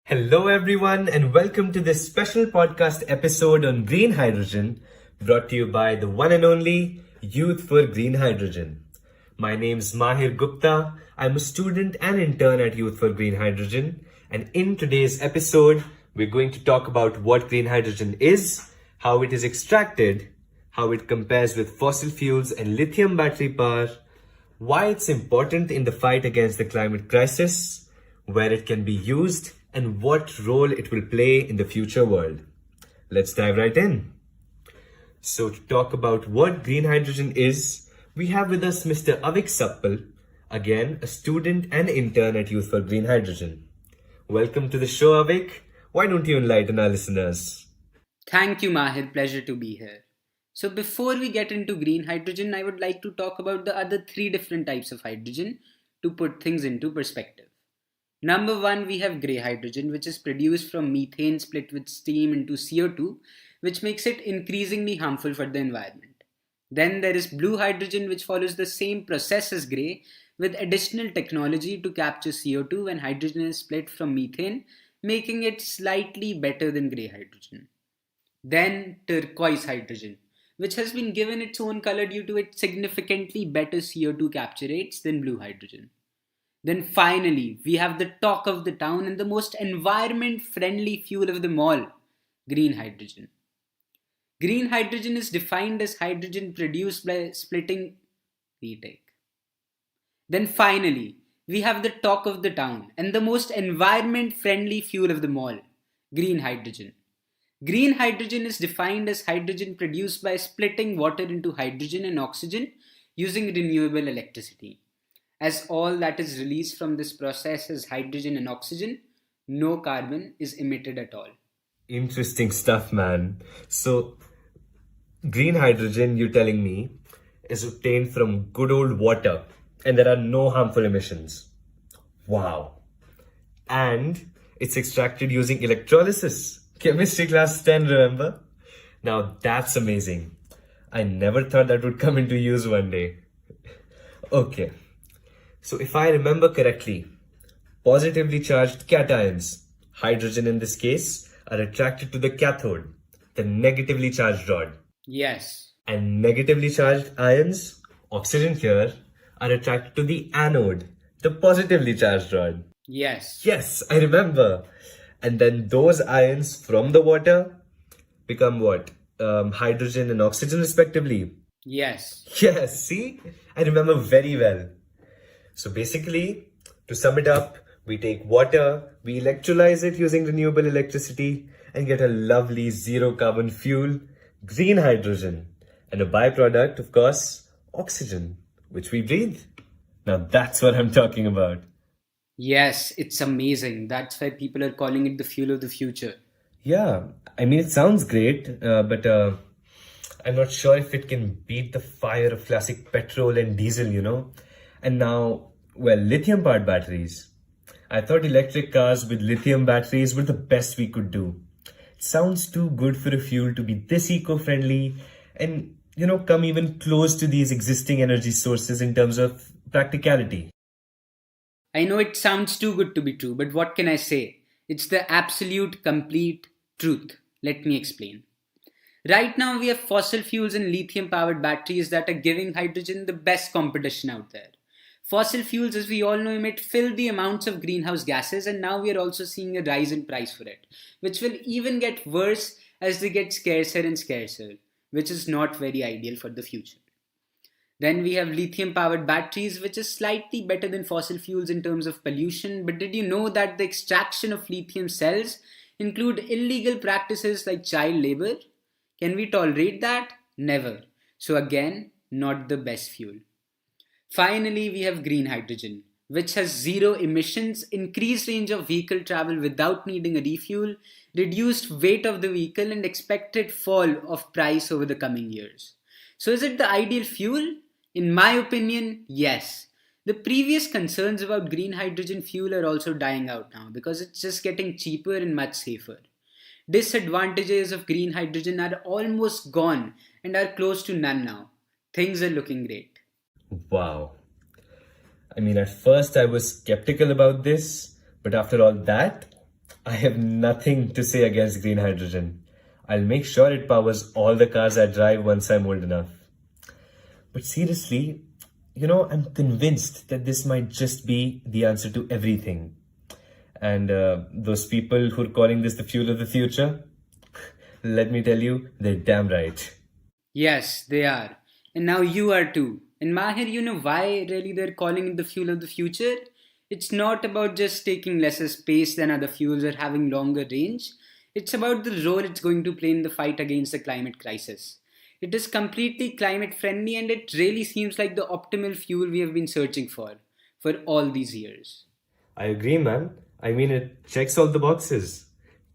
Hello, everyone, and welcome to this special podcast episode on green hydrogen brought to you by the one and only Youth for Green Hydrogen. My name's Mahir Gupta. I'm a student and intern at Youth for Green Hydrogen, and in today's episode, we're going to talk about what green hydrogen is, how it is extracted, how it compares with fossil fuels and lithium battery power, why it's important in the fight against the climate crisis, where it can be used, and what role it will play in the future world. Let's dive right in. So, to talk about what green hydrogen is, we have with us Mr. Avik Sappal, again a student and intern at Youth for Green Hydrogen. Welcome to the show, Avik. Why don't you enlighten our listeners? Thank you, Mahir. Pleasure to be here. So, before we get into green hydrogen, I would like to talk about the other three different types of hydrogen to put things into perspective. Number one, we have grey hydrogen, which is produced from methane split with steam into CO2, which makes it increasingly harmful for the environment. Then there is blue hydrogen, which follows the same process as grey, with additional technology to capture CO2 when hydrogen is split from methane, making it slightly better than grey hydrogen. Then turquoise hydrogen, which has been given its own color due to its significantly better CO2 capture rates than blue hydrogen. Then finally, we have the talk of the town and the most environment friendly fuel of them all, green hydrogen. Green hydrogen is defined as hydrogen produced by splitting. Retake. Then finally, we have the talk of the town and the most environment friendly fuel of them all, green hydrogen. Green hydrogen is defined as hydrogen produced by splitting water into hydrogen and oxygen using renewable electricity. As all that is released from this process is hydrogen and oxygen, no carbon is emitted at all. Interesting stuff, man. So, green hydrogen, you're telling me, is obtained from good old water and there are no harmful emissions. Wow. And it's extracted using electrolysis. Chemistry class 10, remember? Now that's amazing. I never thought that would come into use one day. Okay. So if I remember correctly, positively charged cations, hydrogen in this case, are attracted to the cathode, the negatively charged rod. Yes. And negatively charged ions, oxygen here, are attracted to the anode, the positively charged rod. Yes. Yes, I remember. And then those ions from the water become what? Hydrogen and oxygen respectively. Yes. Yes, see? I remember very well. So basically, to sum it up, we take water, we electrolyze it using renewable electricity and get a lovely zero carbon fuel, green hydrogen, and a byproduct, of course, oxygen, which we breathe. Now that's what I'm talking about. Yes, it's amazing. That's why people are calling it the fuel of the future. Yeah, I mean, it sounds great, but I'm not sure if it can beat the fire of classic petrol and diesel. And now, well, lithium powered batteries. I thought electric cars with lithium batteries were the best we could do. It sounds too good for a fuel to be this eco friendly and come even close to these existing energy sources in terms of practicality. I know it sounds too good to be true, but what can I say? It's the absolute complete truth. Let me explain. Right now, we have fossil fuels and lithium powered batteries that are giving hydrogen the best competition out there. Fossil fuels, as we all know, emit filthy amounts of greenhouse gases, and now we are also seeing a rise in price for it, which will even get worse as they get scarcer and scarcer, which is not very ideal for the future. Then we have lithium powered batteries, which is slightly better than fossil fuels in terms of pollution. But did you know that the extraction of lithium cells include illegal practices like child labor? Can we tolerate that? Never. So again, not the best fuel. Finally, we have green hydrogen, which has zero emissions, increased range of vehicle travel without needing a refuel, reduced weight of the vehicle, and expected fall of price over the coming years. So, is it the ideal fuel? In my opinion, yes. The previous concerns about green hydrogen fuel are also dying out now because it's just getting cheaper and much safer. Disadvantages of green hydrogen are almost gone and are close to none now. Things are looking great. Wow. I mean, at first I was skeptical about this, but after all that, I have nothing to say against green hydrogen. I'll make sure it powers all the cars I drive once I'm old enough. But seriously, I'm convinced that this might just be the answer to everything. And those people who are calling this the fuel of the future, let me tell you, they're damn right. Yes, they are. And now you are too. And Mahir, you know why really they're calling it the fuel of the future? It's not about just taking lesser space than other fuels or having longer range. It's about the role it's going to play in the fight against the climate crisis. It is completely climate friendly and it really seems like the optimal fuel we have been searching for all these years. I agree, man. I mean, it checks all the boxes.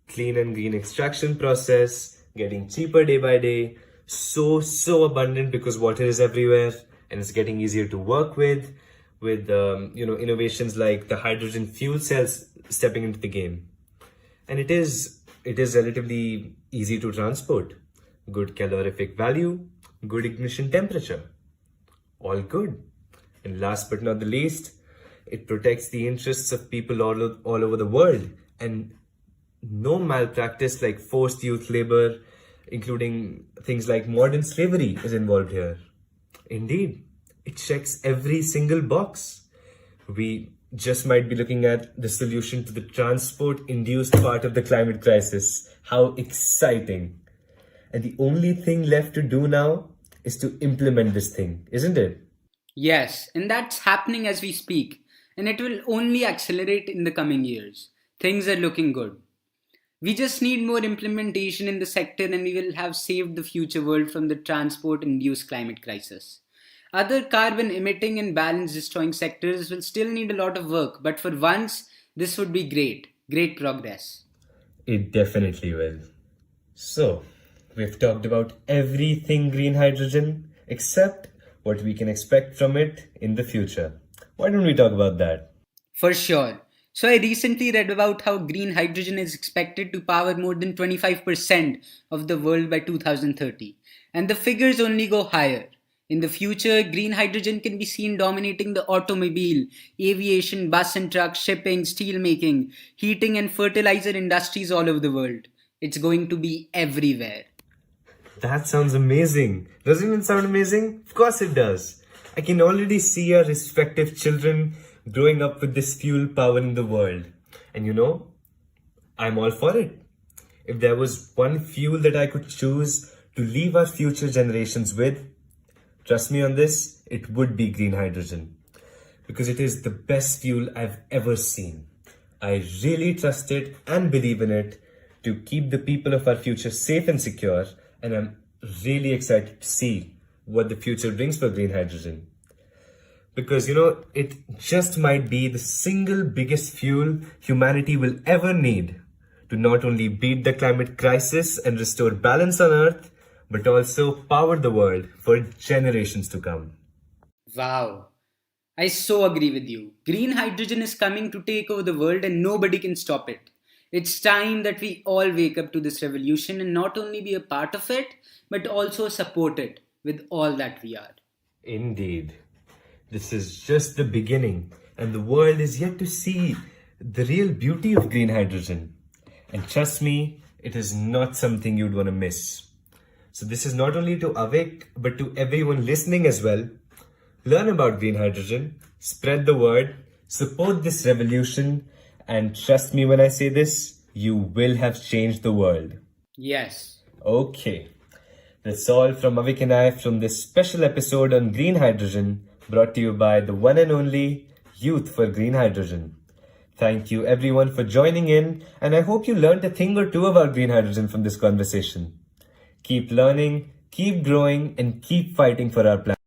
Clean and green extraction process, getting cheaper day by day, so abundant because water is everywhere and it's getting easier to work with innovations like the hydrogen fuel cells stepping into the game. And it is relatively easy to transport. Good calorific value, good ignition temperature. All good. And last but not the least, it protects the interests of people all over the world. And no malpractice like forced youth labor, including things like modern slavery, is involved here. Indeed, it checks every single box. We just might be looking at the solution to the transport-induced part of the climate crisis. How exciting. And the only thing left to do now is to implement this thing, isn't it? Yes, and that's happening as we speak, and it will only accelerate in the coming years. Things are looking good. We just need more implementation in the sector and we will have saved the future world from the transport induced climate crisis. Other carbon emitting and balance destroying sectors will still need a lot of work, but for once, this would be great. Great progress. It definitely will. So, we've talked about everything green hydrogen except what we can expect from it in the future. Why don't we talk about that? For sure. So, I recently read about how green hydrogen is expected to power more than 25% of the world by 2030. And the figures only go higher. In the future, green hydrogen can be seen dominating the automobile, aviation, bus and truck, shipping, steel making, heating and fertilizer industries all over the world. It's going to be everywhere. That sounds amazing. Doesn't it sound amazing? Of course it does. I can already see our respective children growing up with this fuel powering the world. And I'm all for it. If there was one fuel that I could choose to leave our future generations with, trust me on this, it would be green hydrogen. Because it is the best fuel I've ever seen. I really trust it and believe in it to keep the people of our future safe and secure. And I'm really excited to see what the future brings for green hydrogen. Because, it just might be the single biggest fuel humanity will ever need to not only beat the climate crisis and restore balance on Earth, but also power the world for generations to come. Wow. I so agree with you. Green hydrogen is coming to take over the world and nobody can stop it. It's time that we all wake up to this revolution and not only be a part of it, but also support it with all that we are. Indeed. This is just the beginning, and the world is yet to see the real beauty of green hydrogen. And trust me, it is not something you'd want to miss. So this is not only to Avik, but to everyone listening as well. Learn about green hydrogen, spread the word, support this revolution, and trust me when I say this, you will have changed the world. Yes. Okay. That's all from Avik and I from this special episode on green hydrogen, brought to you by the one and only Youth for Green Hydrogen. Thank you everyone for joining in, and I hope you learned a thing or two about green hydrogen from this conversation. Keep learning, keep growing, and keep fighting for our planet.